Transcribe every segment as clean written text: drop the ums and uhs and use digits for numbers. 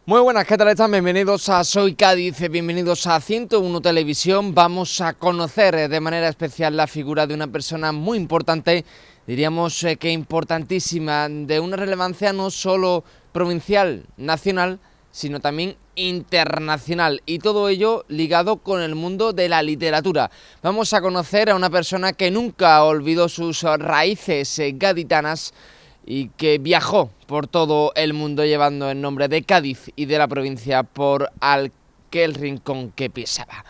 Muy buenas, ¿qué tal están? Bienvenidos a Soy Cádiz, bienvenidos a 101 Televisión. Vamos a conocer de manera especial la figura de una persona muy importante, diríamos que importantísima, de una relevancia no solo provincial, nacional, sino también internacional, y todo ello ligado con el mundo de la literatura. Vamos a conocer a una persona que nunca olvidó sus raíces gaditanas y que viajó por todo el mundo llevando el nombre de Cádiz y de la provincia por aquel rincón que pisaba.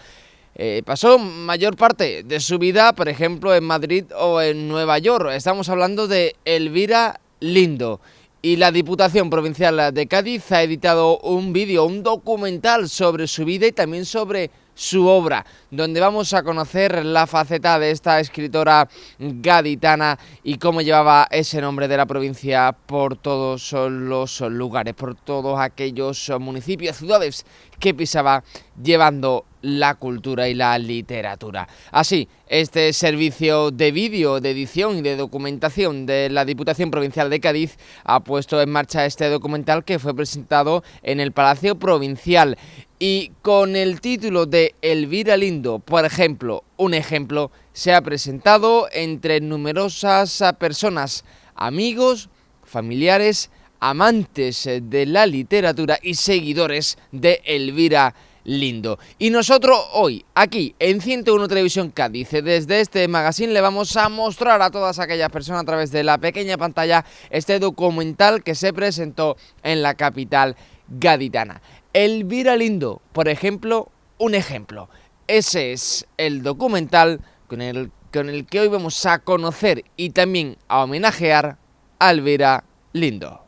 Pasó mayor parte de su vida, por ejemplo, en Madrid o en Nueva York. Estamos hablando de Elvira Lindo. Y la Diputación Provincial de Cádiz ha editado un vídeo, un documental sobre su vida y también sobre su obra, donde vamos a conocer la faceta de esta escritora gaditana y cómo llevaba ese nombre de la provincia por todos los lugares, por todos aquellos municipios, ciudades que pisaba, llevando la cultura y la literatura. Así, este servicio de vídeo, de edición y de documentación de la Diputación Provincial de Cádiz ha puesto en marcha este documental que fue presentado en el Palacio Provincial. Y con el título de Elvira Lindo, por ejemplo, un ejemplo, se ha presentado entre numerosas personas, amigos, familiares, amantes de la literatura y seguidores de Elvira Lindo. Y nosotros hoy, aquí en 101 Televisión Cádiz, desde este magazine, le vamos a mostrar a todas aquellas personas a través de la pequeña pantalla este documental que se presentó en la capital gaditana. Elvira Lindo, por ejemplo, un ejemplo. Ese es el documental con el que hoy vamos a conocer y también a homenajear a Elvira Lindo.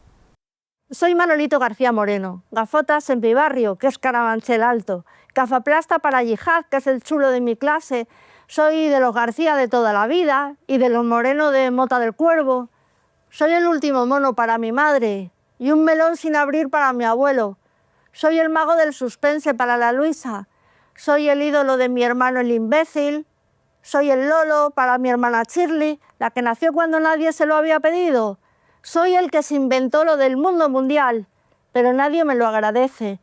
Soy Manolito García Moreno, gafotas en mi barrio, que es Carabanchel Alto, gafaplasta para Yihad, que es el chulo de mi clase. Soy de los García de toda la vida y de los Moreno de Mota del Cuervo. Soy el último mono para mi madre y un melón sin abrir para mi abuelo. Soy el mago del suspense para la Luisa. Soy el ídolo de mi hermano el imbécil. Soy el Lolo para mi hermana Shirley, la que nació cuando nadie se lo había pedido. Soy el que se inventó lo del mundo mundial, pero nadie me lo agradece.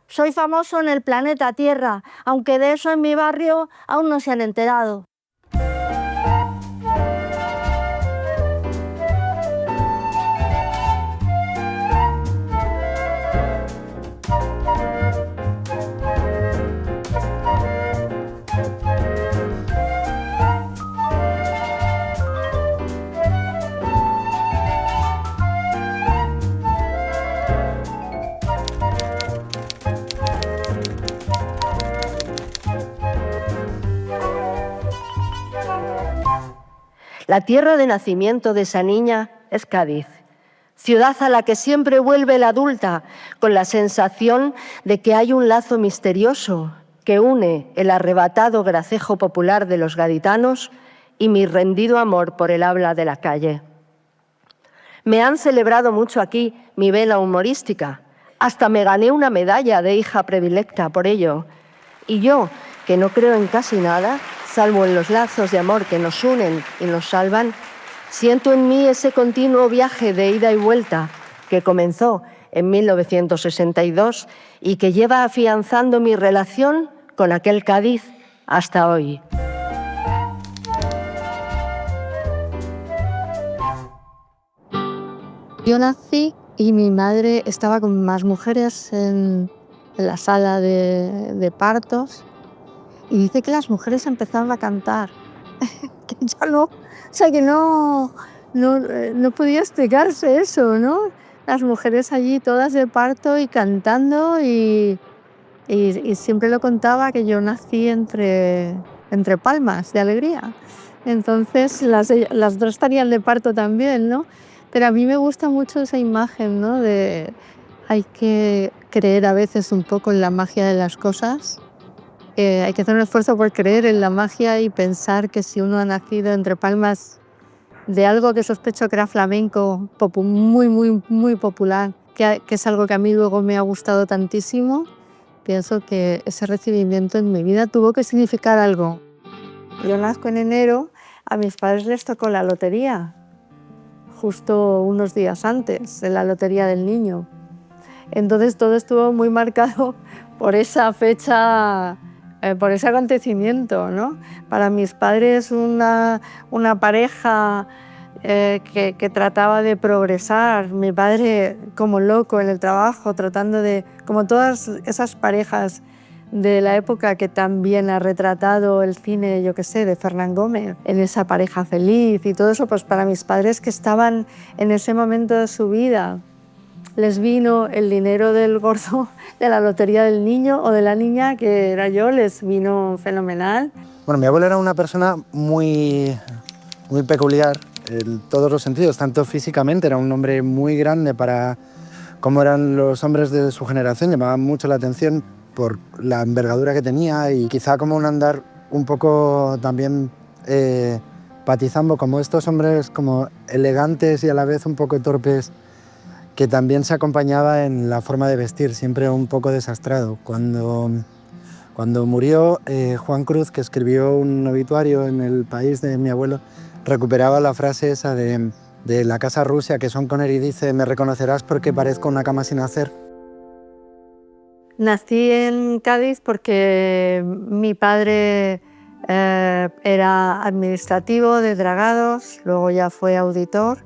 Soy famoso en el planeta Tierra, aunque de eso en mi barrio aún no se han enterado. La tierra de nacimiento de esa niña es Cádiz, ciudad a la que siempre vuelve la adulta con la sensación de que hay un lazo misterioso que une el arrebatado gracejo popular de los gaditanos y mi rendido amor por el habla de la calle. Me han celebrado mucho aquí mi vena humorística, hasta me gané una medalla de hija predilecta por ello. Y yo, que no creo en casi nada, salvo en los lazos de amor que nos unen y nos salvan, siento en mí ese continuo viaje de ida y vuelta que comenzó en 1962 y que lleva afianzando mi relación con aquel Cádiz hasta hoy. Yo nací y mi madre estaba con más mujeres en la sala de partos. Y dice que las mujeres empezaron a cantar, que ya no, o sea, que no podía explicarse eso, ¿no? Las mujeres allí todas de parto y cantando y siempre lo contaba que yo nací entre palmas de alegría. Entonces las dos estarían de parto también, ¿no? Pero a mí me gusta mucho esa imagen, ¿no? Hay que creer a veces un poco en la magia de las cosas. Hay que hacer un esfuerzo por creer en la magia y pensar que si uno ha nacido entre palmas de algo que sospecho que era flamenco, muy, muy, muy popular, que es algo que a mí luego me ha gustado tantísimo, pienso que ese recibimiento en mi vida tuvo que significar algo. Yo nazco en enero, a mis padres les tocó la lotería, justo unos días antes de la Lotería del Niño. Entonces todo estuvo muy marcado por esa fecha, por ese acontecimiento, ¿no? Para mis padres una pareja que trataba de progresar, mi padre como loco en el trabajo, tratando de, como todas esas parejas de la época que también ha retratado el cine, yo qué sé, de Fernán Gómez, en esa pareja feliz y todo eso, pues para mis padres que estaban en ese momento de su vida, les vino el dinero del gordo de la lotería del niño o de la niña, que era yo, les vino fenomenal. Bueno, mi abuelo era una persona muy peculiar en todos los sentidos, tanto físicamente, era un hombre muy grande para cómo eran los hombres de su generación, llamaba mucho la atención por la envergadura que tenía y quizá como un andar un poco también patizando como estos hombres como elegantes y a la vez un poco torpes, que también se acompañaba en la forma de vestir, siempre un poco desastrado. Cuando murió, Juan Cruz, que escribió un obituario en El País de mi abuelo, recuperaba la frase esa de la Casa Rusia, que Sean Connery dice: me reconocerás porque parezco una cama sin hacer. Nací en Cádiz porque mi padre era administrativo de dragados, luego ya fue auditor,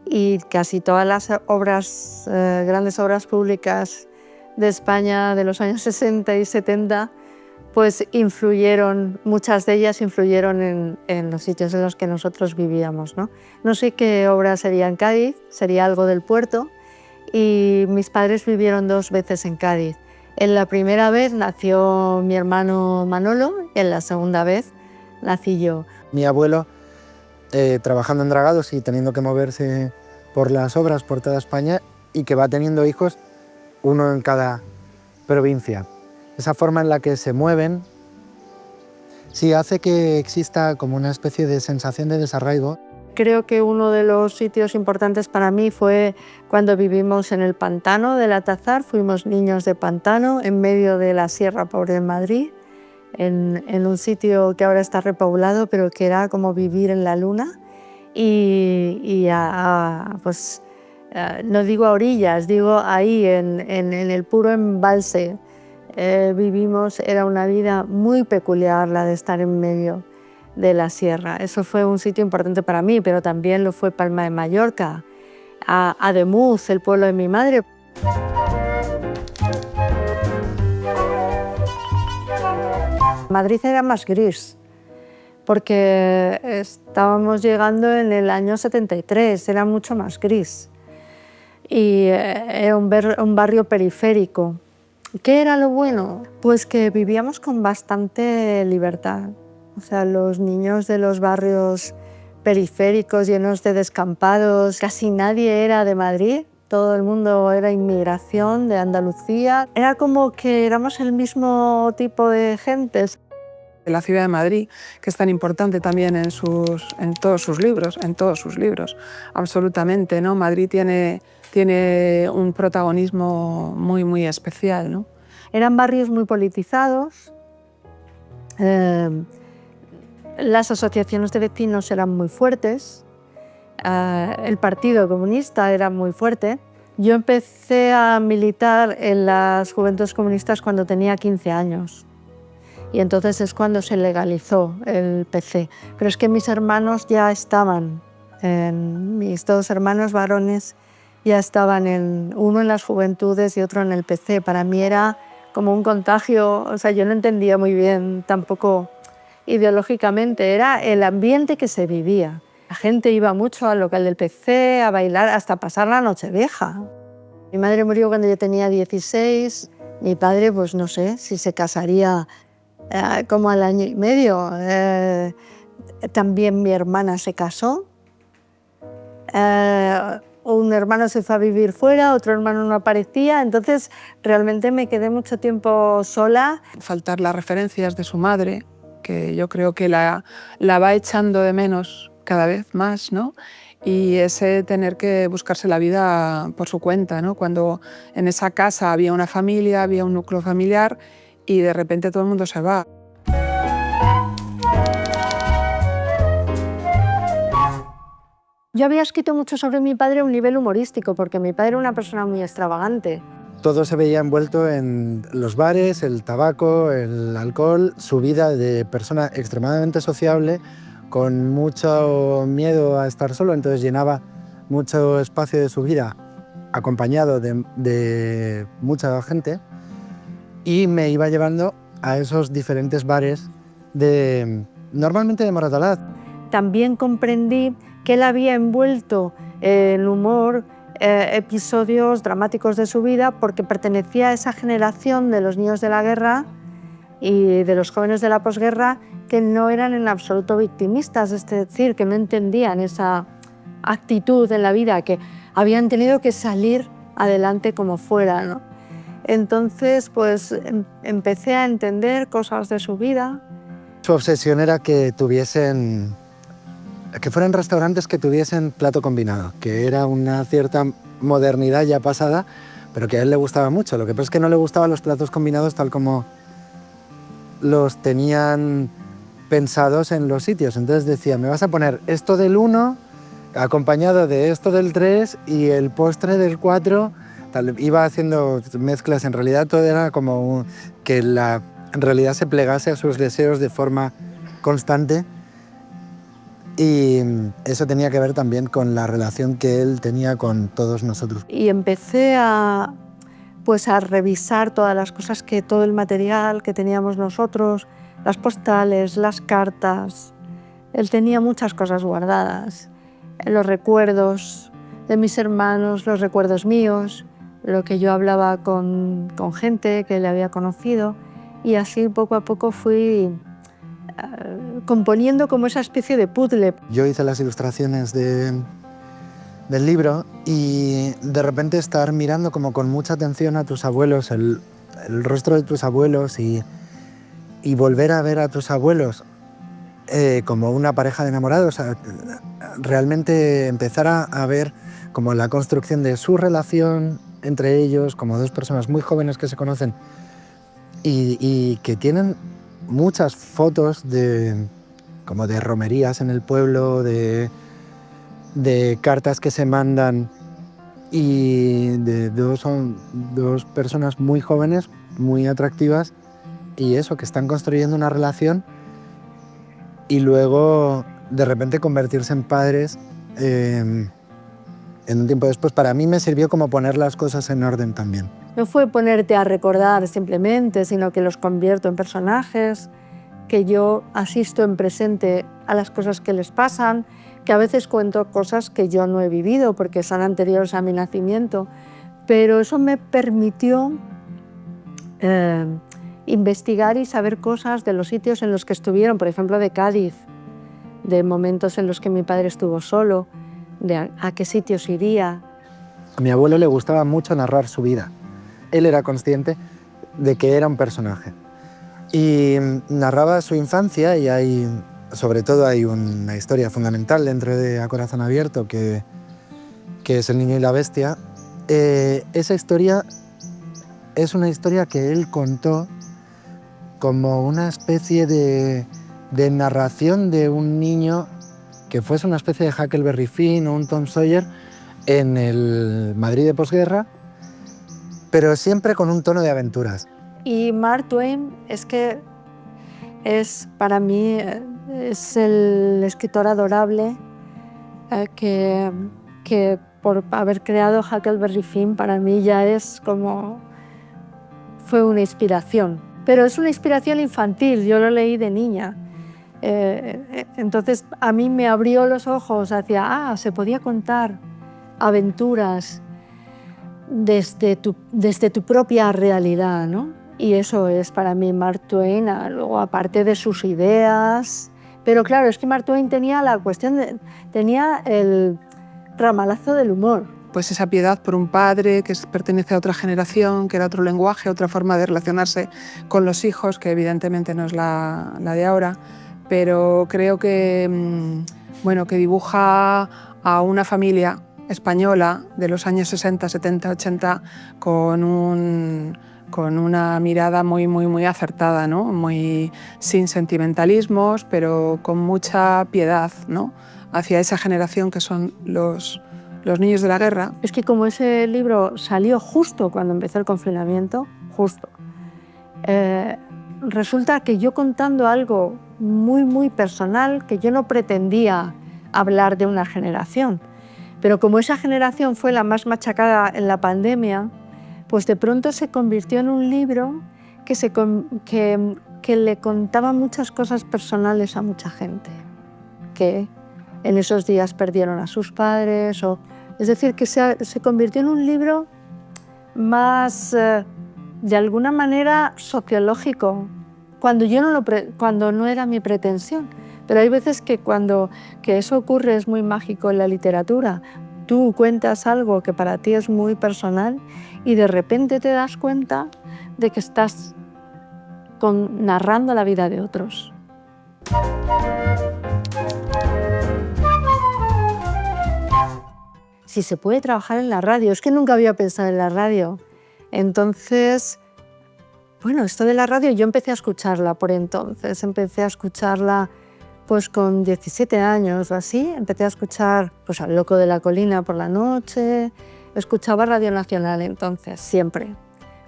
y casi todas las obras, grandes obras públicas de España de los años 60 y 70, pues influyeron, muchas de ellas influyeron en los sitios en los que nosotros vivíamos, ¿no? No sé qué obra sería en Cádiz, sería algo del puerto, y mis padres vivieron 2 veces en Cádiz. En la primera vez nació mi hermano Manolo y en la segunda vez nací yo. Mi abuelo, trabajando en dragados y teniendo que moverse por las obras por toda España, y que va teniendo hijos, uno en cada provincia. Esa forma en la que se mueven sí hace que exista como una especie de sensación de desarraigo. Creo que uno de los sitios importantes para mí fue cuando vivimos en el pantano del Atazar. Fuimos niños de pantano en medio de la Sierra Pobre de Madrid, en un sitio que ahora está repoblado, pero que era como vivir en la luna. Pues, no digo a orillas, digo ahí en el puro embalse. Vivimos, era una vida muy peculiar la de estar en medio de la sierra. Eso fue un sitio importante para mí, pero también lo fue Palma de Mallorca, Ademuz, el pueblo de mi madre. Madrid era más gris, porque estábamos llegando en el año 73, era mucho más gris. Y era un barrio periférico. ¿Qué era lo bueno? Pues que vivíamos con bastante libertad. O sea, los niños de los barrios periféricos llenos de descampados, casi nadie era de Madrid, todo el mundo era inmigración de Andalucía. Era como que éramos el mismo tipo de gentes. La ciudad de Madrid, que es tan importante también en todos sus libros, absolutamente, ¿no? Madrid tiene un protagonismo muy, muy especial, ¿no? Eran barrios muy politizados, las asociaciones de vecinos eran muy fuertes, el Partido Comunista era muy fuerte. Yo empecé a militar en las Juventudes Comunistas cuando tenía 15 años. Y entonces es cuando se legalizó el PC. Pero es que mis hermanos ya estaban, mis 2 hermanos varones ya estaban, uno en las Juventudes y otro en el PC. Para mí era como un contagio, o sea, yo no entendía muy bien tampoco ideológicamente, era el ambiente que se vivía. La gente iba mucho al local del PC, a bailar, hasta pasar la Nochevieja. Mi madre murió cuando yo tenía 16, mi padre, pues no sé, si se casaría como al año y medio. También mi hermana se casó. Un hermano se fue a vivir fuera, otro hermano no aparecía, entonces realmente me quedé mucho tiempo sola. Faltar las referencias de su madre, que yo creo que la va echando de menos cada vez más, ¿no? Y ese tener que buscarse la vida por su cuenta, ¿no? Cuando en esa casa había una familia, había un núcleo familiar y de repente todo el mundo se va. Yo había escrito mucho sobre mi padre a un nivel humorístico, porque mi padre era una persona muy extravagante. todo se veía envuelto en los bares, el tabaco, el alcohol, su vida de persona extremadamente sociable, con mucho miedo a estar solo, entonces llenaba mucho espacio de su vida acompañado de mucha gente, y me iba llevando a esos diferentes bares normalmente de Moratalaz. También comprendí que él había envuelto en humor episodios dramáticos de su vida porque pertenecía a esa generación de los niños de la guerra y de los jóvenes de la posguerra que no eran en absoluto victimistas, es decir, que no entendían esa actitud en la vida, que habían tenido que salir adelante como fuera, ¿no? Entonces, pues empecé a entender cosas de su vida. Su obsesión era que fueran restaurantes que tuviesen plato combinado, que era una cierta modernidad ya pasada, pero que a él le gustaba mucho. Lo que pasa es que no le gustaban los platos combinados tal como los tenían pensados en los sitios. Entonces decía, me vas a poner esto del 1 acompañado de esto del 3 y el postre del 4. Iba haciendo mezclas. En realidad todo era como que en realidad se plegase a sus deseos de forma constante. Y eso tenía que ver también con la relación que él tenía con todos nosotros. Y empecé a revisar todas las cosas, todo el material que teníamos nosotros, las postales, las cartas. Él tenía muchas cosas guardadas, los recuerdos de mis hermanos, los recuerdos míos, lo que yo hablaba con gente que le había conocido, y así poco a poco fui componiendo como esa especie de puzzle. Yo hice las ilustraciones del libro y de repente estar mirando como con mucha atención a tus abuelos, el rostro de tus abuelos y volver a ver a tus abuelos como una pareja de enamorados, realmente empezar a ver como la construcción de su relación entre ellos, como dos personas muy jóvenes que se conocen y que tienen muchas fotos como de romerías en el pueblo, de cartas que se mandan, y son dos personas muy jóvenes, muy atractivas, y eso, que están construyendo una relación y luego de repente convertirse en padres en un tiempo después. Para mí me sirvió como poner las cosas en orden también. No fue ponerte a recordar simplemente, sino que los convierto en personajes, que yo asisto en presente a las cosas que les pasan, que a veces cuento cosas que yo no he vivido porque son anteriores a mi nacimiento, pero eso me permitió investigar y saber cosas de los sitios en los que estuvieron, por ejemplo de Cádiz, de momentos en los que mi padre estuvo solo, de a qué sitios iría. A mi abuelo le gustaba mucho narrar su vida. Él era consciente de que era un personaje y narraba su infancia, y sobre todo hay una historia fundamental dentro de A Corazón Abierto que es El niño y la bestia. Esa historia es una historia que él contó como una especie de narración de un niño que fuese una especie de Huckleberry Finn o un Tom Sawyer en el Madrid de posguerra, pero siempre con un tono de aventuras. Y Mark Twain para mí es el escritor adorable que por haber creado Huckleberry Finn para mí ya fue una inspiración. Pero es una inspiración infantil, yo lo leí de niña. Entonces a mí me abrió los ojos hacia, se podía contar aventuras desde tu propia realidad, ¿no? Y eso es para mí Mark Twain, luego aparte de sus ideas. Pero claro, es que Mark Twain tenía tenía el ramalazo del humor. Pues esa piedad por un padre que pertenece a otra generación, que era otro lenguaje, otra forma de relacionarse con los hijos, que evidentemente no es la de ahora, pero creo que, que dibuja a una familia española de los años 60, 70, 80 con una mirada muy acertada, ¿no? Muy sin sentimentalismos, pero con mucha piedad, ¿no? Hacia esa generación que son los Los niños de la guerra. Es que como ese libro salió justo cuando empezó el confinamiento, justo, resulta que yo contando algo muy, muy personal, que yo no pretendía hablar de una generación, pero como esa generación fue la más machacada en la pandemia, pues de pronto se convirtió en un libro que le contaba muchas cosas personales a mucha gente, que en esos días perdieron a sus padres, es decir, que se convirtió en un libro más, de alguna manera, sociológico, cuando no era mi pretensión. Pero hay veces que que eso ocurre es muy mágico en la literatura. Tú cuentas algo que para ti es muy personal y de repente te das cuenta de que estás narrando la vida de otros. Si se puede trabajar en la radio, es que nunca había pensado en la radio. Entonces, bueno, esto de la radio yo empecé a escucharla por entonces, empecé a escucharla pues con 17 años o así, empecé a escuchar pues al Loco de la Colina por la noche, escuchaba Radio Nacional entonces, siempre,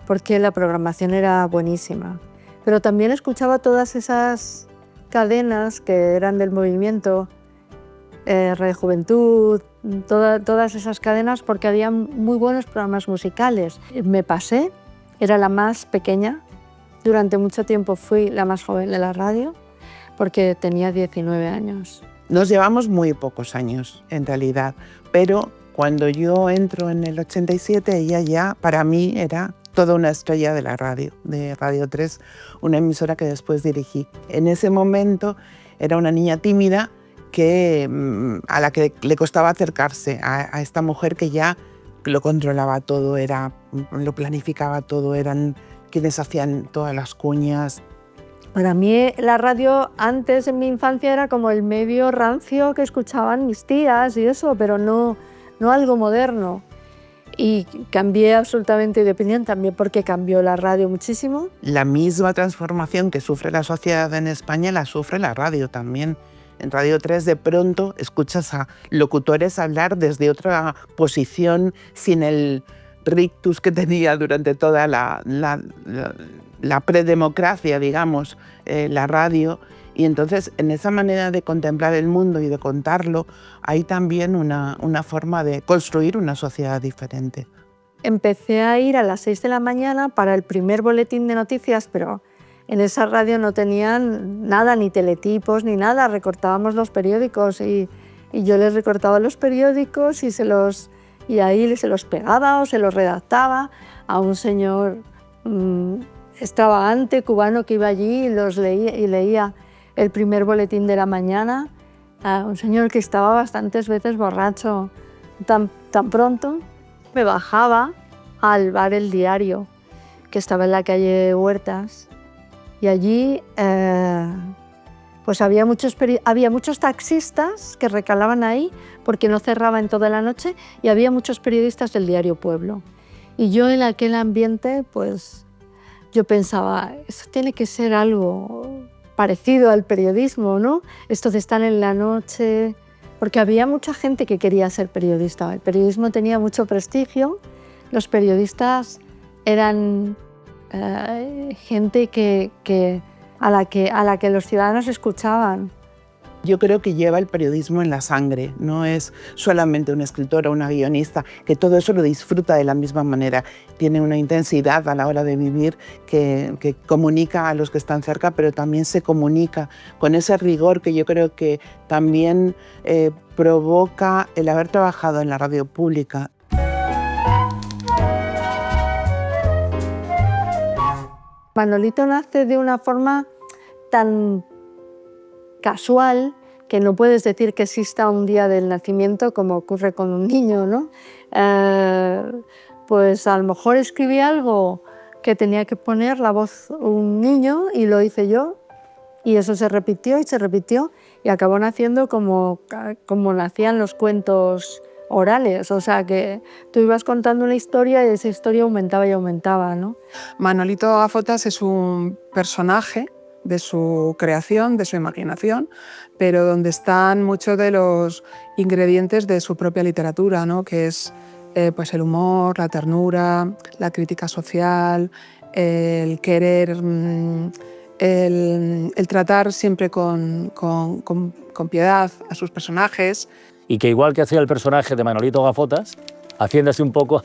porque la programación era buenísima. Pero también escuchaba todas esas cadenas que eran del movimiento, Radio Juventud, todas esas cadenas, porque había muy buenos programas musicales. Me pasé, era la más pequeña, durante mucho tiempo fui la más joven de la radio, porque tenía 19 años. Nos llevamos muy pocos años, en realidad, pero cuando yo entro en el 87, ella ya, para mí, era toda una estrella de la radio, de Radio 3, una emisora que después dirigí. En ese momento era una niña tímida a la que le costaba acercarse a esta mujer que ya lo controlaba todo, lo planificaba todo, eran quienes hacían todas las cuñas. Para mí la radio antes en mi infancia era como el medio rancio que escuchaban mis tías y eso, pero no algo moderno. Y cambié absolutamente de opinión también porque cambió la radio muchísimo. La misma transformación que sufre la sociedad en España la sufre la radio también. En Radio 3 de pronto escuchas a locutores hablar desde otra posición, sin el rictus que tenía durante toda la predemocracia, digamos, la radio. Y entonces, en esa manera de contemplar el mundo y de contarlo, hay también una forma de construir una sociedad diferente. Empecé a ir a las 6 de la mañana para el primer boletín de noticias, pero en esa radio no tenían nada, ni teletipos, ni nada. Recortábamos los periódicos y yo les recortaba los periódicos y ahí se los pegaba o se los redactaba a un señor extravagante cubano que iba allí y leía el primer boletín de la mañana, a un señor que estaba bastantes veces borracho. Tan pronto me bajaba al bar El Diario, que estaba en la calle Huertas, y allí pues había muchos taxistas que recalaban ahí porque no cerraban toda la noche, y había muchos periodistas del diario Pueblo. Y yo en aquel ambiente, pues yo pensaba, eso tiene que ser algo parecido al periodismo, ¿no? Esto de estar en la noche, porque había mucha gente que quería ser periodista. El periodismo tenía mucho prestigio, los periodistas eran gente a la que los ciudadanos escuchaban. Yo creo que lleva el periodismo en la sangre, no es solamente un escritor o una guionista, que todo eso lo disfruta de la misma manera. Tiene una intensidad a la hora de vivir que comunica a los que están cerca, pero también se comunica con ese rigor que yo creo que también provoca el haber trabajado en la radio pública. Manolito nace de una forma tan casual que no puedes decir que exista un día del nacimiento como ocurre con un niño, ¿no? Pues a lo mejor escribí algo que tenía que poner la voz un niño y lo hice yo, y eso se repitió y acabó naciendo como nacían los cuentos orales, o sea que tú ibas contando una historia y esa historia aumentaba y aumentaba, ¿no? Manolito Gafotas es un personaje de su creación, de su imaginación, pero donde están muchos de los ingredientes de su propia literatura, ¿no? Que es pues el humor, la ternura, la crítica social, el querer, el tratar siempre con piedad a sus personajes. Y que igual que hacía el personaje de Manolito Gafotas, haciéndose un poco,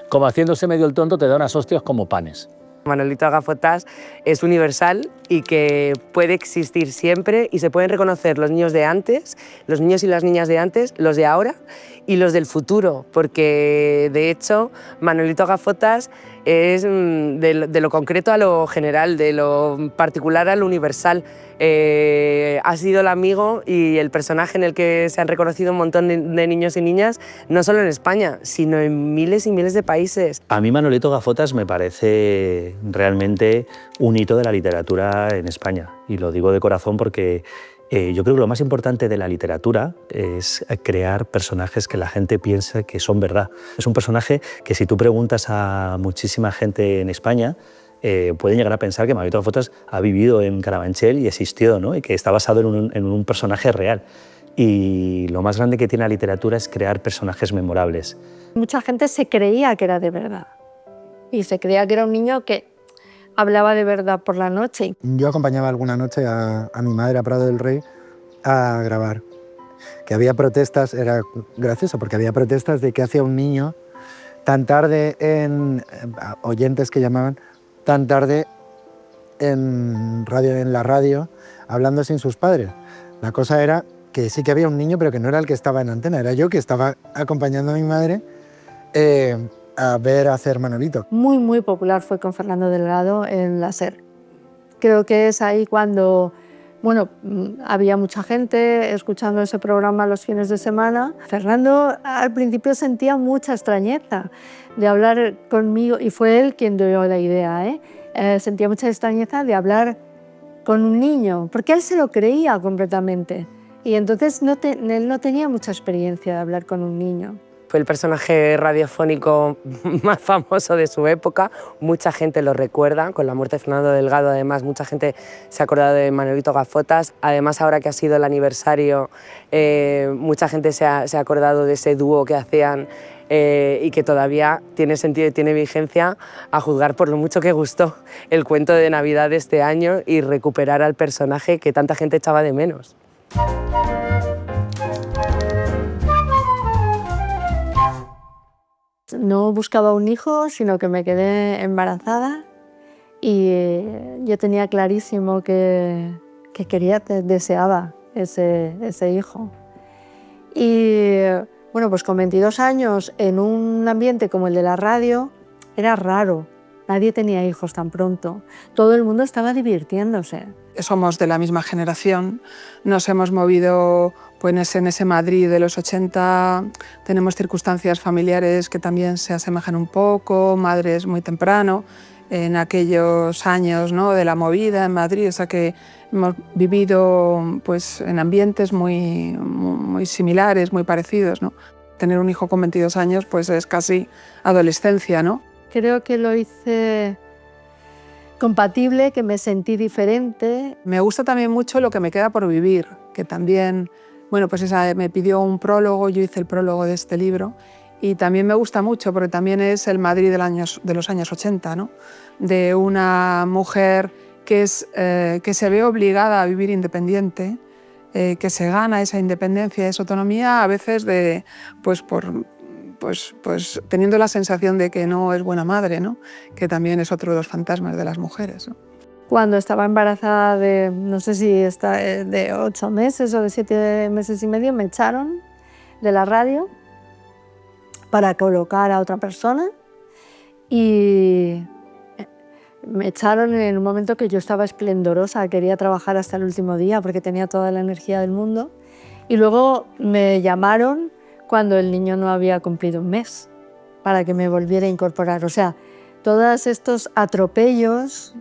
como haciéndose medio el tonto, te da unas hostias como panes. Manolito Gafotas es universal y que puede existir siempre y se pueden reconocer los niños de antes, los niños y las niñas de antes, los de ahora y los del futuro, porque de hecho Manolito Gafotas es de lo concreto a lo general, de lo particular a lo universal. Ha sido el amigo y el personaje en el que se han reconocido un montón de niños y niñas, no solo en España, sino en miles y miles de países. A mí Manolito Gafotas me parece realmente un hito de la literatura en España, y lo digo de corazón porque yo creo que lo más importante de la literatura es crear personajes que la gente piensa que son verdad. Es un personaje que si tú preguntas a muchísima gente en España, pueden llegar a pensar que Manolito Gafotas ha vivido en Carabanchel y existió, ¿no? Y que está basado en un personaje real. Y lo más grande que tiene la literatura es crear personajes memorables. Mucha gente se creía que era de verdad y se creía que era un niño que hablaba de verdad por la noche. Yo acompañaba alguna noche a mi madre a Prado del Rey a grabar. Que había protestas, era gracioso porque había protestas de que hacía un niño tan tarde oyentes que llamaban, tan tarde en la radio, hablando sin sus padres. La cosa era que sí que había un niño, pero que no era el que estaba en antena, era yo que estaba acompañando a mi madre a ver hacer Manolito. Muy, muy popular fue con Fernando Delgado en la SER. Creo que es ahí cuando, bueno, había mucha gente escuchando ese programa los fines de semana. Fernando al principio sentía mucha extrañeza de hablar conmigo, y fue él quien dio la idea, sentía mucha extrañeza de hablar con un niño, porque él se lo creía completamente. Y entonces él no tenía mucha experiencia de hablar con un niño. Fue el personaje radiofónico más famoso de su época, mucha gente lo recuerda, con la muerte de Fernando Delgado además mucha gente se ha acordado de Manolito Gafotas, además ahora que ha sido el aniversario mucha gente se ha acordado de ese dúo que hacían y que todavía tiene sentido y tiene vigencia, a juzgar por lo mucho que gustó el cuento de Navidad de este año y recuperar al personaje que tanta gente echaba de menos. No buscaba un hijo, sino que me quedé embarazada y yo tenía clarísimo que deseaba ese hijo. Y bueno, pues con 22 años, en un ambiente como el de la radio, era raro. Nadie tenía hijos tan pronto. Todo el mundo estaba divirtiéndose. Somos de la misma generación, nos hemos movido pues, en ese Madrid de los 80, tenemos circunstancias familiares que también se asemejan un poco, madres muy temprano, en aquellos años, ¿no?, de la movida en Madrid, o sea que hemos vivido pues, en ambientes muy similares, muy parecidos, ¿no? Tener un hijo con 22 años pues, es casi adolescencia, ¿no? Creo que lo hice compatible, que me sentí diferente. Me gusta también mucho Lo que me queda por vivir, que también, bueno, pues esa me pidió un prólogo, yo hice el prólogo de este libro, y también me gusta mucho porque también es el Madrid de los años 80, ¿no? De una mujer que se ve obligada a vivir independiente, que se gana esa independencia, esa autonomía, a veces teniendo la sensación de que no es buena madre, ¿no? Que también es otro de los fantasmas de las mujeres, ¿no? Cuando estaba embarazada de, no sé si de 8 meses o de 7 meses y medio, me echaron de la radio para colocar a otra persona y me echaron en un momento que yo estaba esplendorosa, quería trabajar hasta el último día porque tenía toda la energía del mundo, y luego me llamaron cuando el niño no había cumplido un mes, para que me volviera a incorporar. O sea, todos estos atropellos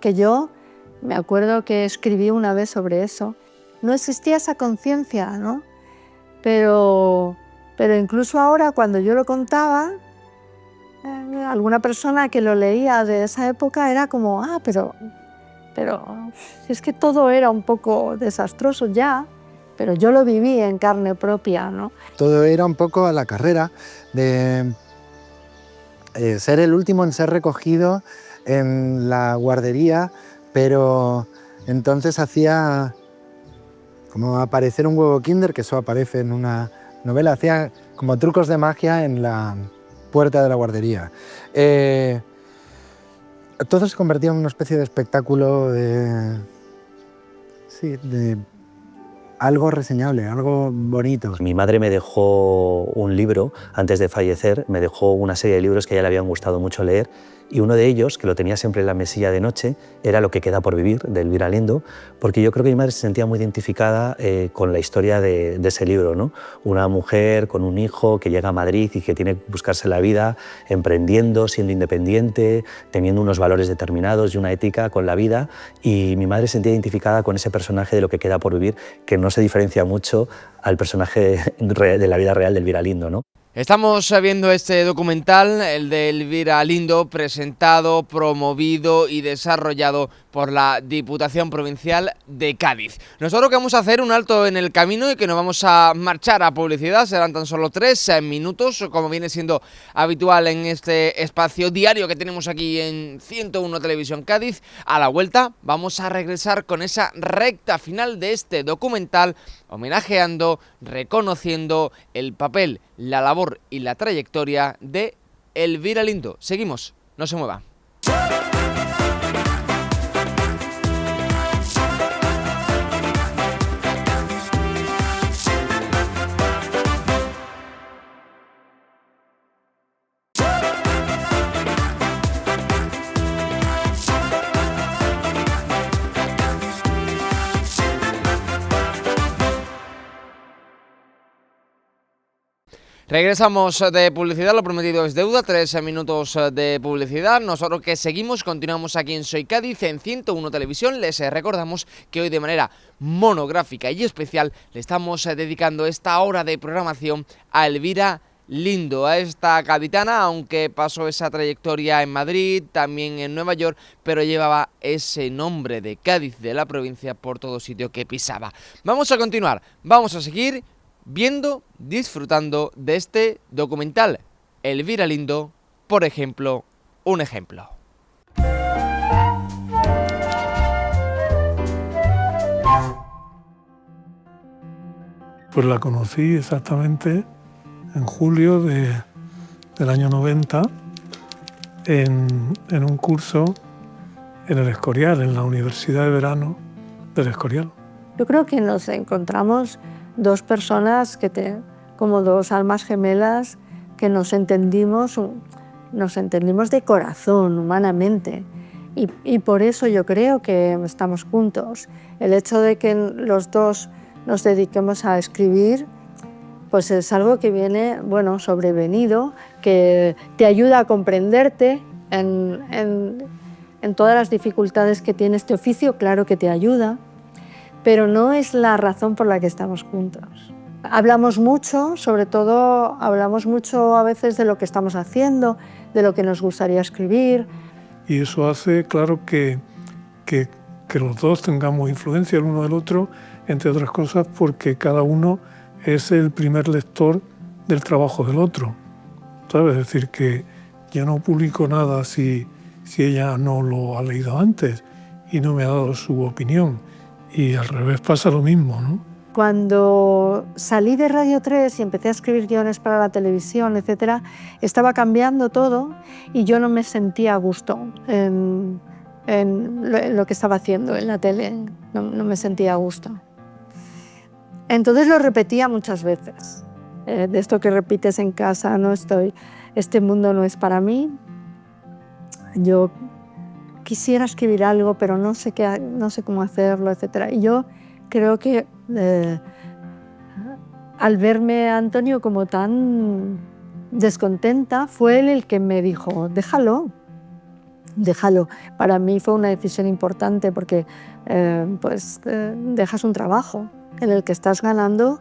que yo me acuerdo que escribí una vez sobre eso. No existía esa conciencia, ¿no? Pero incluso ahora, cuando yo lo contaba, alguna persona que lo leía de esa época era como, pero pero es que todo era un poco desastroso ya, pero yo lo viví en carne propia, ¿no? Todo era un poco a la carrera de ser el último en ser recogido en la guardería, pero entonces hacía como aparecer un huevo Kinder, que eso aparece en una novela, hacía como trucos de magia en la puerta de la guardería. Todo se convertía en una especie de espectáculo de algo reseñable, algo bonito. Mi madre me dejó un libro antes de fallecer, me dejó una serie de libros que a ella le habían gustado mucho leer, y uno de ellos, que lo tenía siempre en la mesilla de noche, era Lo que queda por vivir, de Elvira Lindo, porque yo creo que mi madre se sentía muy identificada con la historia de ese libro, ¿no? Una mujer con un hijo que llega a Madrid y que tiene que buscarse la vida emprendiendo, siendo independiente, teniendo unos valores determinados y una ética con la vida, y mi madre se sentía identificada con ese personaje de Lo que queda por vivir, que no se diferencia mucho al personaje de la vida real de Elvira Lindo, ¿no? Estamos viendo este documental, el de Elvira Lindo, presentado, promovido y desarrollado por la Diputación Provincial de Cádiz. Nosotros que vamos a hacer un alto en el camino y que nos vamos a marchar a publicidad, serán tan solo 3 minutos, como viene siendo habitual en este espacio diario que tenemos aquí en 101 Televisión Cádiz. A la vuelta vamos a regresar con esa recta final de este documental, homenajeando, reconociendo el papel, la labor y la trayectoria de Elvira Lindo. Seguimos, no se mueva. Regresamos de publicidad, lo prometido es deuda, 3 minutos de publicidad. Nosotros que seguimos, continuamos aquí en Soy Cádiz, en 101 Televisión. Les recordamos que hoy de manera monográfica y especial le estamos dedicando esta hora de programación a Elvira Lindo, a esta gaditana, aunque pasó esa trayectoria en Madrid, también en Nueva York, pero llevaba ese nombre de Cádiz, de la provincia, por todo sitio que pisaba. Vamos a continuar, vamos a seguir viendo, disfrutando de este documental. Elvira Lindo, por ejemplo, un ejemplo. Pues la conocí exactamente en julio del año 90 en un curso en el Escorial, en la Universidad de Verano del Escorial. Yo creo que nos encontramos dos personas como dos almas gemelas que nos entendimos de corazón, humanamente. Y por eso yo creo que estamos juntos. El hecho de que los dos nos dediquemos a escribir, pues es algo que viene, sobrevenido, que te ayuda a comprenderte en todas las dificultades que tiene este oficio, claro que te ayuda, pero no es la razón por la que estamos juntos. Hablamos mucho, sobre todo hablamos mucho a veces de lo que estamos haciendo, de lo que nos gustaría escribir. Y eso hace, claro, que los dos tengamos influencia el uno del otro, entre otras cosas porque cada uno es el primer lector del trabajo del otro, ¿sabes? Es decir, que yo no publico nada si ella no lo ha leído antes y no me ha dado su opinión. Y al revés pasa lo mismo, ¿no? Cuando salí de Radio 3 y empecé a escribir guiones para la televisión, etcétera, estaba cambiando todo y yo no me sentía a gusto en lo que estaba haciendo en la tele, no me sentía a gusto. Entonces lo repetía muchas veces, de esto que repites en casa, este mundo no es para mí, yo quisiera escribir algo, pero no sé cómo hacerlo, etcétera. Y yo creo que al verme a Antonio como tan descontenta, fue él el que me dijo, déjalo. Para mí fue una decisión importante porque dejas un trabajo en el que estás ganando,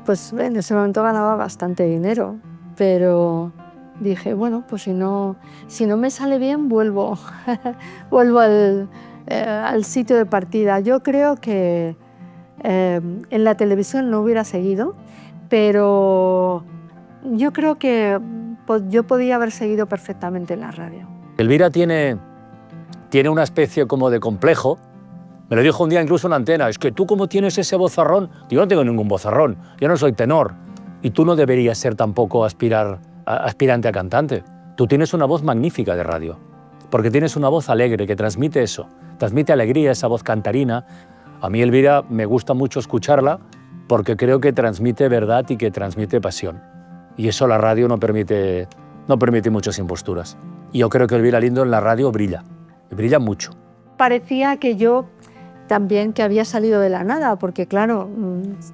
pues en ese momento ganaba bastante dinero, pero dije, bueno, pues si no me sale bien, vuelvo al sitio de partida. Yo creo que en la televisión no hubiera seguido, pero yo creo que yo podía haber seguido perfectamente en la radio. Elvira tiene una especie como de complejo. Me lo dijo un día incluso en la antena, es que tú como tienes ese vozarrón, yo no tengo ningún vozarrón, yo no soy tenor, y tú no deberías ser tampoco aspirante a cantante. Tú tienes una voz magnífica de radio, porque tienes una voz alegre que transmite eso, transmite alegría, esa voz cantarina. A mí Elvira me gusta mucho escucharla porque creo que transmite verdad y que transmite pasión. Y eso la radio no permite muchas imposturas. Y yo creo que Elvira Lindo en la radio brilla, y brilla mucho. Parecía que yo también que había salido de la nada, porque claro,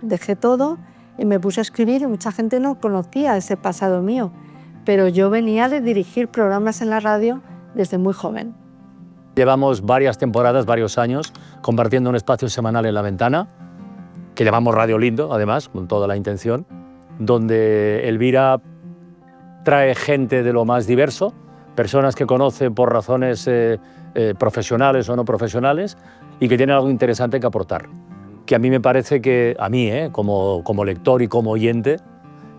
dejé todo y me puse a escribir y mucha gente no conocía ese pasado mío. Pero yo venía de dirigir programas en la radio desde muy joven. Llevamos varias temporadas, varios años, compartiendo un espacio semanal en La Ventana, que llamamos Radio Lindo, además, con toda la intención, donde Elvira trae gente de lo más diverso, personas que conoce por razones profesionales o no profesionales y que tienen algo interesante que aportar. Que a mí me parece que, a mí, como lector y como oyente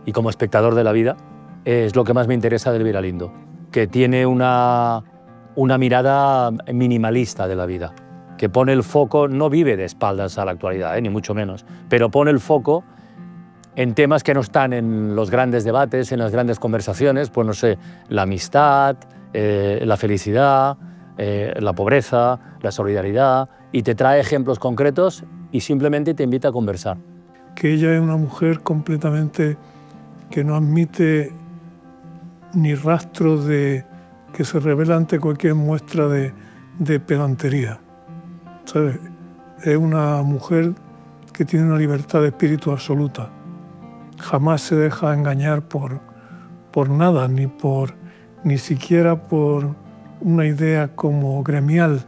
y como espectador de la vida, es lo que más me interesa de Elvira Lindo, que tiene una mirada minimalista de la vida, que pone el foco, no vive de espaldas a la actualidad, ni mucho menos, pero pone el foco en temas que no están en los grandes debates, en las grandes conversaciones, pues no sé, la amistad, la felicidad, la pobreza, la solidaridad, y te trae ejemplos concretos y simplemente te invita a conversar. Que ella es una mujer completamente que no admite ni rastro de que se revela ante cualquier muestra de pedantería. ¿Sabes? Es una mujer que tiene una libertad de espíritu absoluta. Jamás se deja engañar por nada, ni siquiera por una idea como gremial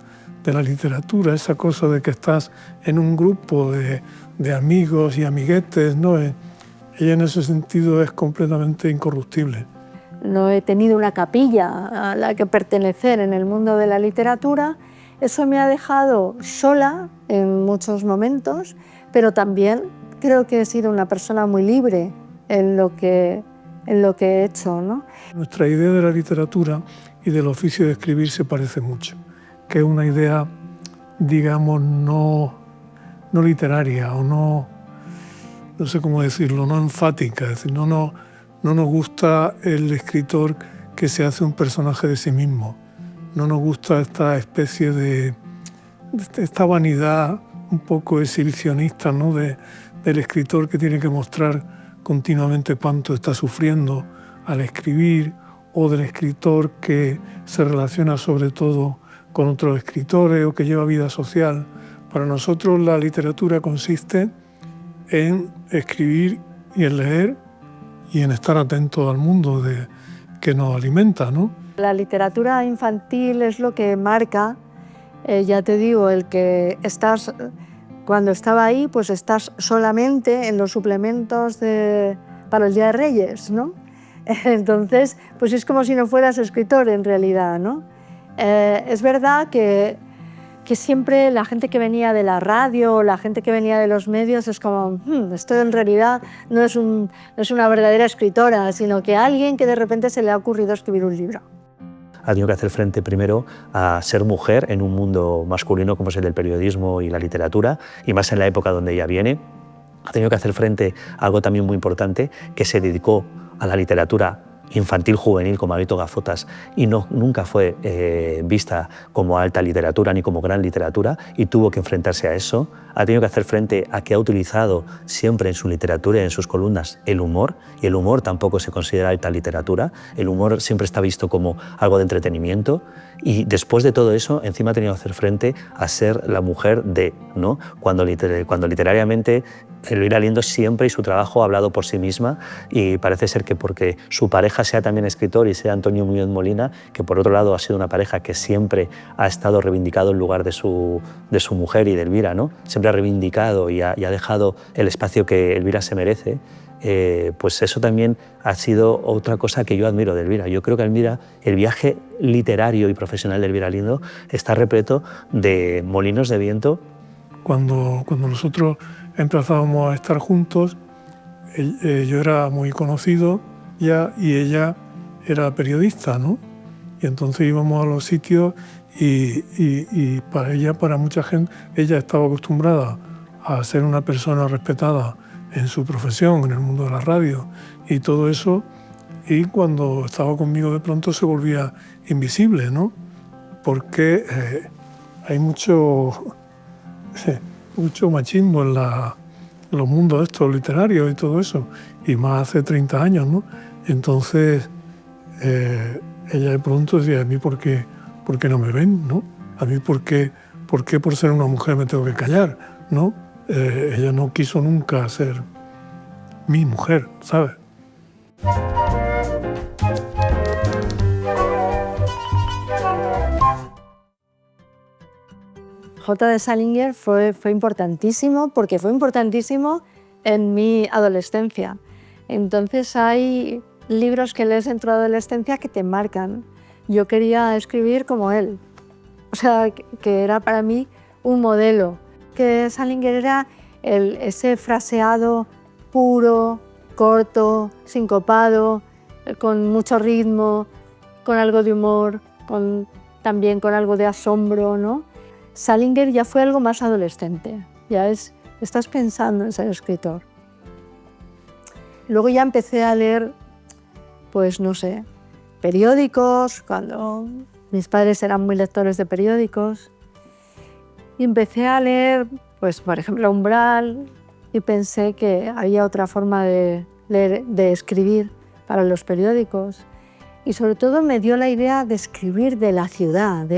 de la literatura, esa cosa de que estás en un grupo de amigos y amiguetes, ¿no? Ella en ese sentido es completamente incorruptible. No he tenido una capilla a la que pertenecer en el mundo de la literatura. Eso me ha dejado sola en muchos momentos, pero también creo que he sido una persona muy libre en lo que he hecho, ¿no? Nuestra idea de la literatura y del oficio de escribir se parece mucho, que es una idea, digamos, no literaria o no sé cómo decirlo, no enfática, es decir, no nos gusta el escritor que se hace un personaje de sí mismo. No nos gusta esta especie de esta vanidad un poco exhibicionista, ¿no? del escritor que tiene que mostrar continuamente cuánto está sufriendo al escribir, o del escritor que se relaciona sobre todo con otros escritores o que lleva vida social. Para nosotros la literatura consiste en escribir y en leer y en estar atento al mundo que nos alimenta, ¿no? La literatura infantil es lo que marca, ya te digo, el que estás, cuando estaba ahí, pues estás solamente en los suplementos para el Día de Reyes, ¿no? Entonces, pues es como si no fueras escritor en realidad, ¿no? Es verdad que siempre la gente que venía de la radio, la gente que venía de los medios, es como, esto en realidad no es una verdadera escritora, sino que alguien que de repente se le ha ocurrido escribir un libro. Ha tenido que hacer frente primero a ser mujer en un mundo masculino como es el del periodismo y la literatura, y más en la época donde ella viene. Ha tenido que hacer frente a algo también muy importante, que se dedicó a la literatura infantil juvenil como Abito Gafotas y nunca fue vista como alta literatura ni como gran literatura, y tuvo que enfrentarse a eso. Ha tenido que hacer frente a que ha utilizado siempre en su literatura y en sus columnas el humor, y el humor tampoco se considera alta literatura. El humor siempre está visto como algo de entretenimiento, y después de todo eso encima ha tenido que hacer frente a ser la mujer de, ¿no? Cuando literariamente Elvira Lindo siempre y su trabajo ha hablado por sí misma, y parece ser que porque su pareja sea también escritor y sea Antonio Muñoz Molina, que por otro lado ha sido una pareja que siempre ha estado reivindicado en lugar de su mujer y de Elvira, ¿no? Siempre ha reivindicado y ha dejado el espacio que Elvira se merece. pues eso también ha sido otra cosa que yo admiro de Elvira. Yo creo que Elvira, el viaje literario y profesional de Elvira Lindo está repleto de molinos de viento. Cuando nosotros empezábamos a estar juntos, yo era muy conocido ya y ella era periodista, ¿no? Y entonces íbamos a los sitios y para ella, para mucha gente, ella estaba acostumbrada a ser una persona respetada en su profesión, en el mundo de la radio y todo eso, y cuando estaba conmigo de pronto se volvía invisible, ¿no? Porque hay mucho machismo en los mundos estos literarios y todo eso, y más hace 30 años, ¿no? Entonces ella de pronto decía, a mí ¿por qué no me ven, ¿no? A mí ¿por qué por ser una mujer me tengo que callar, ¿no? Ella no quiso nunca ser mi mujer, ¿sabes? J. de Salinger fue importantísimo porque fue importantísimo en mi adolescencia. Entonces hay libros que lees en tu adolescencia que te marcan. Yo quería escribir como él, o sea, que era para mí un modelo. Que Salinger era ese fraseado puro, corto, sincopado, con mucho ritmo, con algo de humor, también con algo de asombro, ¿no? Salinger ya fue algo más adolescente, estás pensando en ser escritor. Luego ya empecé a leer, pues no sé, periódicos, cuando mis padres eran muy lectores de periódicos, y empecé a leer, pues por ejemplo, Umbral, y pensé que había otra forma de leer, de escribir para los periódicos, y sobre todo me dio la idea de escribir de la ciudad,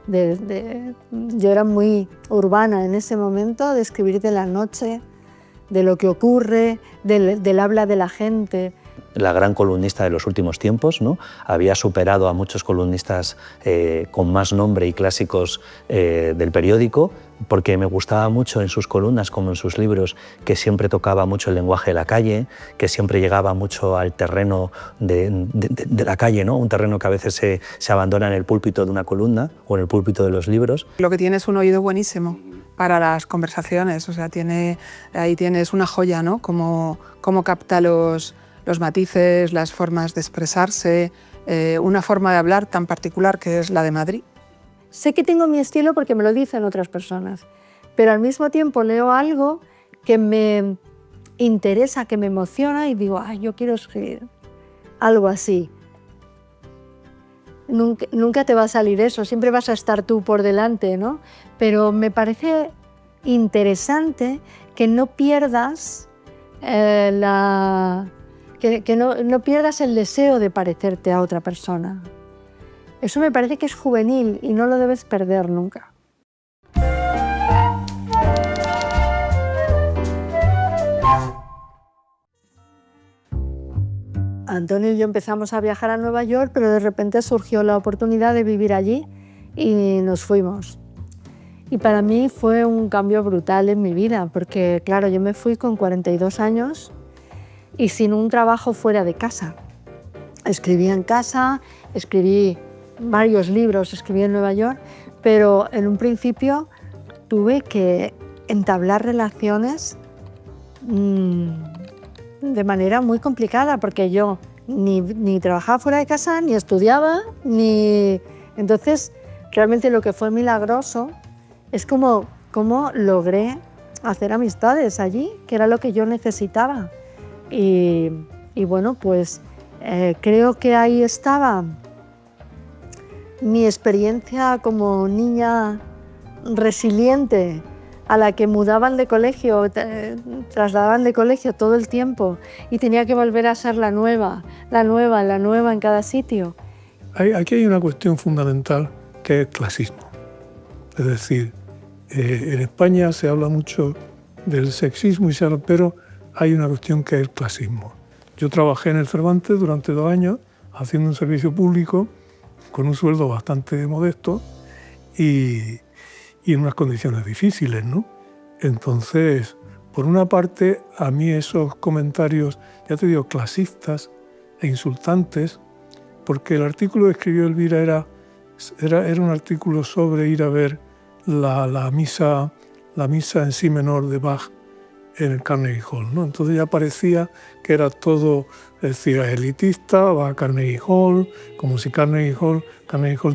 yo era muy urbana en ese momento, de escribir de la noche, de lo que ocurre, del habla de la gente. La gran columnista de los últimos tiempos, ¿no? Había superado a muchos columnistas con más nombre y clásicos del periódico, porque me gustaba mucho en sus columnas como en sus libros que siempre tocaba mucho el lenguaje de la calle, que siempre llegaba mucho al terreno de la calle, ¿no? Un terreno que a veces se abandona en el púlpito de una columna o en el púlpito de los libros. Lo que tiene es un oído buenísimo para las conversaciones, o sea, ahí tienes una joya, ¿no? Cómo capta los matices, las formas de expresarse, una forma de hablar tan particular que es la de Madrid. Sé que tengo mi estilo porque me lo dicen otras personas, pero al mismo tiempo leo algo que me interesa, que me emociona y digo, ay, yo quiero escribir algo así. Nunca te va a salir eso, siempre vas a estar tú por delante, ¿no? Pero me parece interesante que no pierdas que no pierdas el deseo de parecerte a otra persona. Eso me parece que es juvenil y no lo debes perder nunca. Antonio y yo empezamos a viajar a Nueva York, pero de repente surgió la oportunidad de vivir allí y nos fuimos. Y para mí fue un cambio brutal en mi vida, porque claro, yo me fui con 42 años y sin un trabajo fuera de casa. Escribí en casa, escribí varios libros, escribí en Nueva York, pero en un principio tuve que entablar relaciones de manera muy complicada, porque yo ni trabajaba fuera de casa, ni estudiaba, Entonces, realmente lo que fue milagroso es cómo logré hacer amistades allí, que era lo que yo necesitaba. Y bueno, pues creo que ahí estaba mi experiencia como niña resiliente, a la que mudaban de colegio, trasladaban de colegio todo el tiempo y tenía que volver a ser la nueva en cada sitio. Aquí hay una cuestión fundamental que es el clasismo. Es decir, en España se habla mucho del sexismo, pero hay una cuestión que es el clasismo. Yo trabajé en el Cervantes durante 2 años haciendo un servicio público con un sueldo bastante modesto y en unas condiciones difíciles, ¿no? Entonces, Por una parte, a mí esos comentarios, ya te digo, clasistas e insultantes, porque el artículo que escribió Elvira era un artículo sobre ir a ver la misa en si menor de Bach en el Carnegie Hall, ¿no? Entonces ya parecía que era todo, es decir, elitista, va a Carnegie Hall, como si Carnegie Hall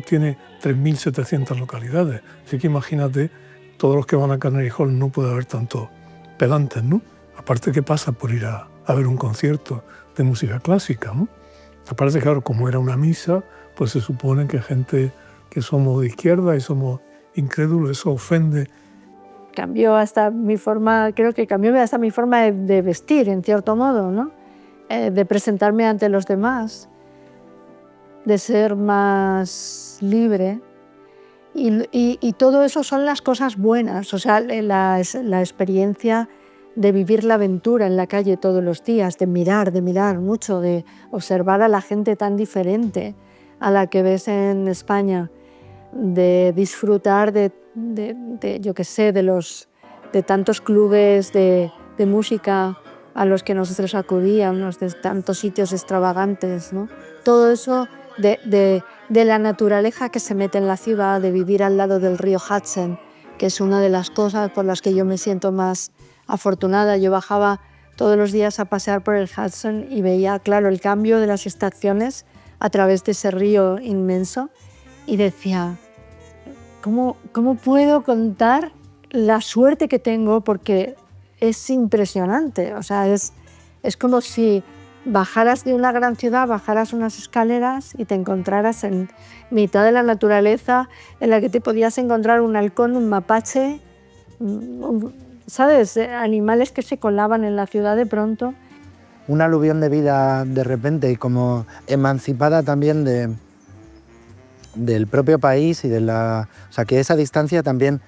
tiene 3.700 localidades. Así que imagínate, todos los que van a Carnegie Hall no puede haber tantos pedantes, ¿no? Aparte que pasa por ir a ver un concierto de música clásica, ¿no? Aparte, claro, como era una misa, pues se supone que gente que somos de izquierda y somos incrédulos, eso ofende. Cambió hasta mi forma, creo que cambió hasta mi forma de vestir, en cierto modo, ¿no? De presentarme ante los demás, de ser más libre. Y todo eso son las cosas buenas, o sea, la experiencia de vivir la aventura en la calle todos los días, de mirar mucho, de observar a la gente tan diferente a la que ves en España, de disfrutar de yo qué sé, de tantos clubes de música a los que nosotros acudíamos, de tantos sitios extravagantes, ¿no? Todo eso de la naturaleza que se mete en la ciudad, de vivir al lado del río Hudson, que es una de las cosas por las que yo me siento más afortunada. Yo bajaba todos los días a pasear por el Hudson y veía, claro, el cambio de las estaciones a través de ese río inmenso y decía, ¿cómo puedo contar la suerte que tengo? Porque es impresionante, o sea, es como si bajaras de una gran ciudad, bajaras unas escaleras y te encontraras en mitad de la naturaleza en la que te podías encontrar un halcón, un mapache, ¿sabes? Animales que se colaban en la ciudad de pronto. Una aluvión de vida de repente y como emancipada también del propio país y o sea, que esa distancia también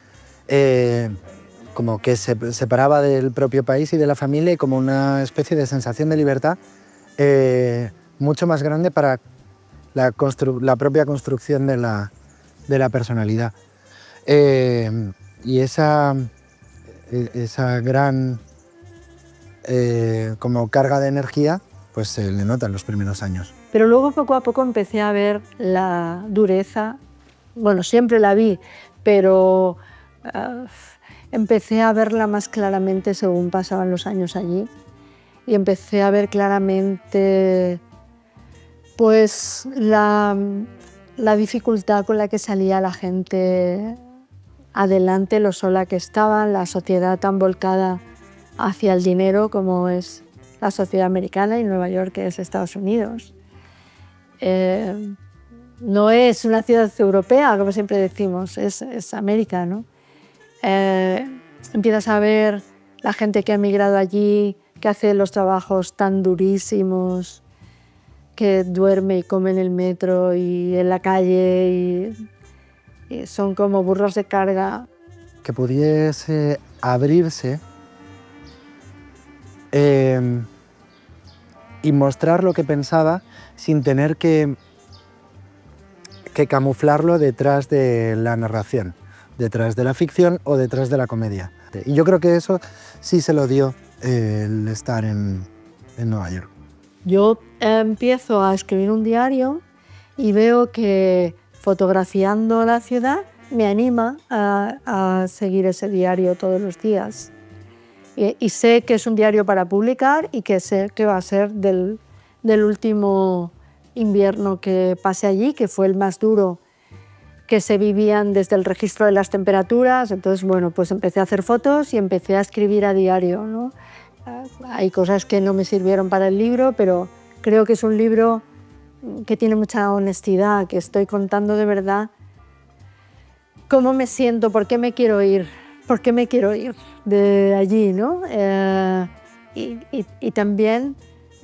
como que se separaba del propio país y de la familia y como una especie de sensación de libertad mucho más grande para la propia construcción de la personalidad. Y esa gran como carga de energía pues se le nota en los primeros años. Pero luego poco a poco empecé a ver la dureza, bueno, siempre la vi, pero empecé a verla más claramente según pasaban los años allí y empecé a ver claramente pues la dificultad con la que salía la gente adelante, lo sola que estaba, la sociedad tan volcada hacia el dinero como es la sociedad americana y Nueva York, que es Estados Unidos. No es una ciudad europea, como siempre decimos, es América, ¿no? Empiezas a ver la gente que ha emigrado allí, que hace los trabajos tan durísimos, que duerme y come en el metro y en la calle y son como burros de carga. Que pudiese abrirse y mostrar lo que pensaba sin tener que camuflarlo detrás de la narración, detrás de la ficción o detrás de la comedia. Y yo creo que eso sí se lo dio el estar en Nueva York. Yo empiezo a escribir un diario y veo que fotografiando la ciudad me anima a seguir ese diario todos los días. Y sé que es un diario para publicar y que sé que va a ser del último invierno que pasé allí, que fue el más duro, que se vivían desde el registro de las temperaturas. Entonces, bueno, pues empecé a hacer fotos y empecé a escribir a diario, ¿no? Hay cosas que no me sirvieron para el libro, pero creo que es un libro que tiene mucha honestidad, que estoy contando de verdad cómo me siento, por qué me quiero ir de allí, ¿no? Y también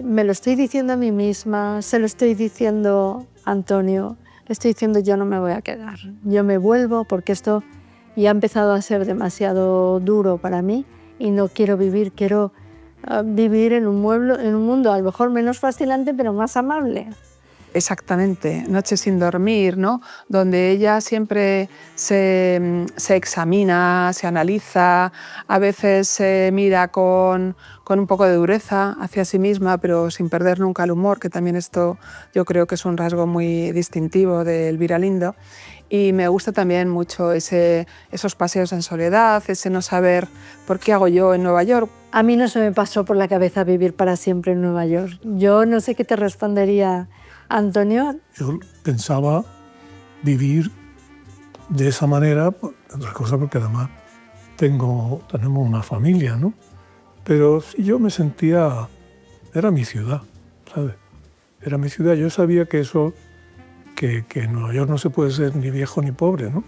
me lo estoy diciendo a mí misma, se lo estoy diciendo a Antonio, le estoy diciendo yo no me voy a quedar, yo me vuelvo porque esto ya ha empezado a ser demasiado duro para mí y no quiero vivir en un mundo a lo mejor menos fascinante pero más amable. Exactamente, Noche sin dormir, ¿no? Donde ella siempre se examina, se analiza, a veces se mira con un poco de dureza hacia sí misma, pero sin perder nunca el humor, que también esto yo creo que es un rasgo muy distintivo de Elvira Lindo. Y me gusta también mucho esos paseos en soledad, ese no saber por qué hago yo en Nueva York. A mí no se me pasó por la cabeza vivir para siempre en Nueva York. Yo no sé qué te respondería Antonio. Yo pensaba vivir de esa manera, otra cosa porque además tenemos una familia, ¿no? Pero si yo me sentía, era mi ciudad, ¿sabes? Era mi ciudad, yo sabía que eso, que en Nueva York no se puede ser ni viejo ni pobre, ¿no?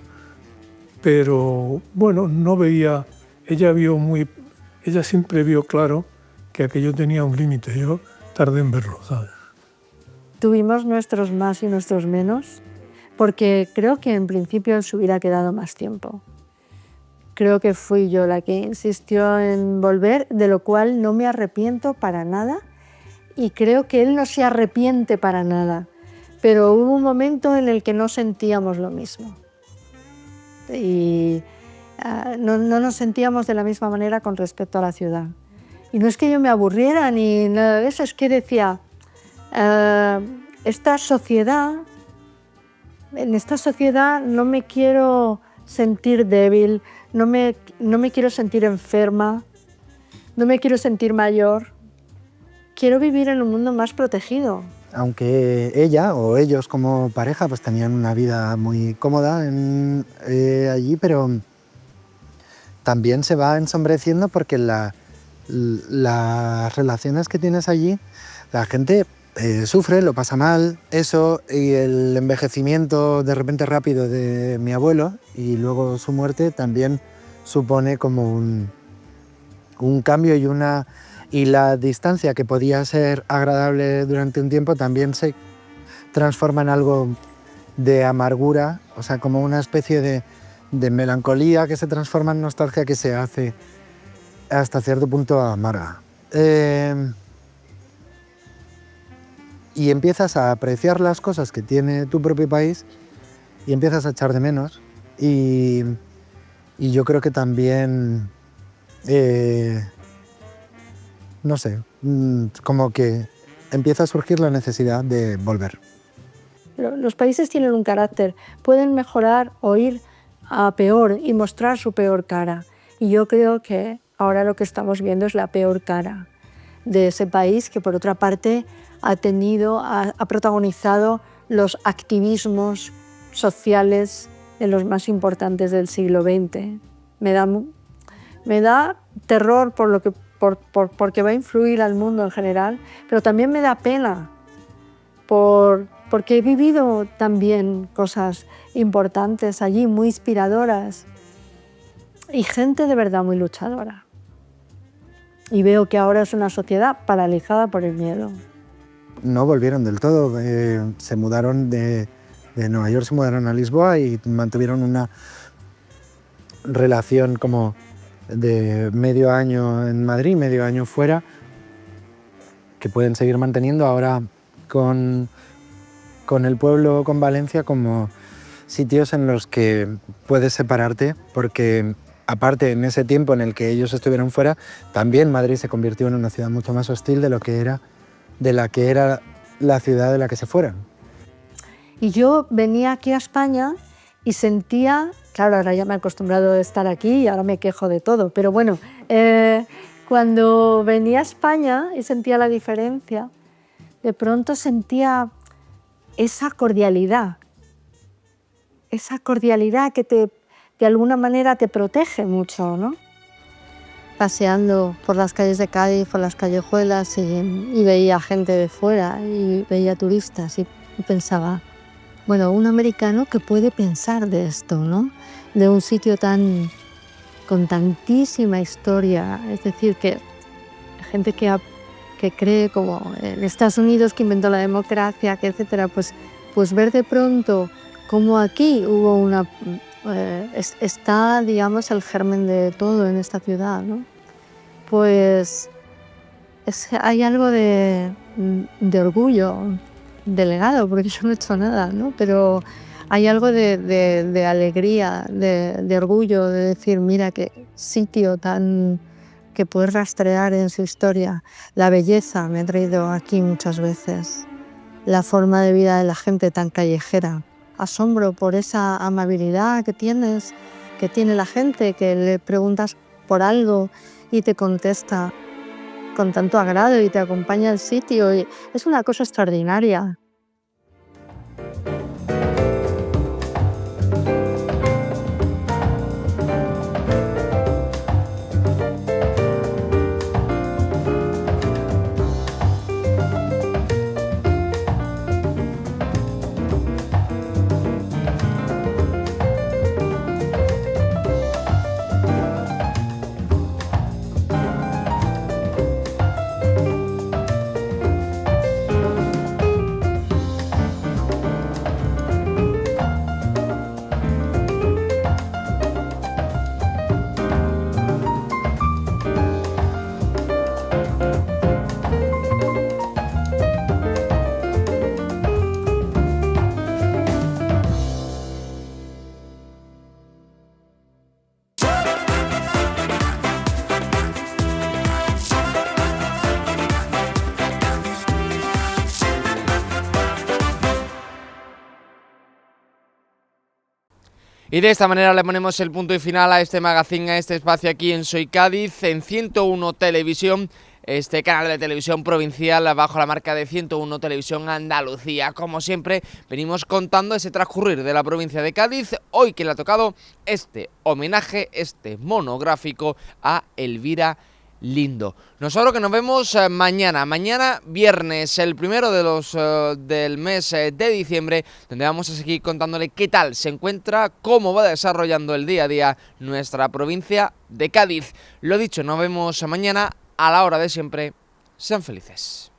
Pero bueno, no veía, ella siempre vio claro que aquello tenía un límite, yo tardé en verlo, ¿sabes? Tuvimos nuestros más y nuestros menos, porque creo que en principio él se hubiera quedado más tiempo. Creo que fui yo la que insistió en volver, de lo cual no me arrepiento para nada, y creo que él no se arrepiente para nada, pero hubo un momento en el que no sentíamos lo mismo. Y no nos sentíamos de la misma manera con respecto a la ciudad. Y no es que yo me aburriera ni nada de eso, es que decía, esta sociedad, en esta sociedad no me quiero sentir débil, no me quiero sentir enferma, no me quiero sentir mayor. Quiero vivir en un mundo más protegido. Aunque ella o ellos como pareja pues tenían una vida muy cómoda allí, pero también se va ensombreciendo porque las relaciones que tienes allí, la gente sufre, lo pasa mal, eso y el envejecimiento de repente rápido de mi abuelo y luego su muerte también supone como un cambio y la distancia que podía ser agradable durante un tiempo también se transforma en algo de amargura, o sea, como una especie de melancolía que se transforma en nostalgia que se hace hasta cierto punto amarga. Y empiezas a apreciar las cosas que tiene tu propio país y empiezas a echar de menos. Y yo creo que también, no sé, como que empieza a surgir la necesidad de volver. Los países tienen un carácter, pueden mejorar o ir a peor y mostrar su peor cara. Y yo creo que ahora lo que estamos viendo es la peor cara de ese país que, por otra parte, ha protagonizado los activismos sociales de los más importantes del siglo XX. Me da terror porque va a influir al mundo en general, pero también me da pena porque he vivido también cosas importantes allí, muy inspiradoras, y gente de verdad muy luchadora. Y veo que ahora es una sociedad paralizada por el miedo. No volvieron del todo, se mudaron de Nueva York, se mudaron a Lisboa y mantuvieron una relación como de medio año en Madrid, medio año fuera, que pueden seguir manteniendo ahora con el pueblo, con Valencia, como sitios en los que puedes separarte, porque aparte en ese tiempo en el que ellos estuvieron fuera, también Madrid se convirtió en una ciudad mucho más hostil de la que era la ciudad de la que se fueran. Y yo venía aquí a España y sentía, claro, ahora ya me he acostumbrado a estar aquí y ahora me quejo de todo, pero bueno, cuando venía a España y sentía la diferencia, de pronto sentía esa cordialidad que de alguna manera te protege mucho, ¿no? Paseando por las calles de Cádiz, por las callejuelas y veía gente de fuera y veía turistas y pensaba, bueno, un americano que puede pensar de esto, ¿no? De un sitio con tantísima historia, es decir, que gente que cree como en Estados Unidos que inventó la democracia, que etcétera, pues ver de pronto cómo aquí hubo está, digamos, el germen de todo en esta ciudad, ¿no? Pues hay algo de orgullo delegado, porque yo no he hecho nada, ¿no? Pero hay algo de alegría, de orgullo, de decir, mira qué sitio tan que puedes rastrear en su historia. La belleza me ha traído aquí muchas veces, la forma de vida de la gente tan callejera. Asombro por esa amabilidad que tienes, que tiene la gente, que le preguntas por algo y te contesta con tanto agrado y te acompaña al sitio. Y es una cosa extraordinaria. Y de esta manera le ponemos el punto y final a este magazine, a este espacio aquí en Soy Cádiz, en 101 Televisión, este canal de televisión provincial bajo la marca de 101 Televisión Andalucía. Como siempre, venimos contando ese transcurrir de la provincia de Cádiz, hoy que le ha tocado este homenaje, este monográfico a Elvira Lindo. Nosotros que nos vemos mañana viernes, el primero del mes de diciembre, donde vamos a seguir contándole qué tal se encuentra, cómo va desarrollando el día a día nuestra provincia de Cádiz. Lo dicho, nos vemos mañana a la hora de siempre. Sean felices.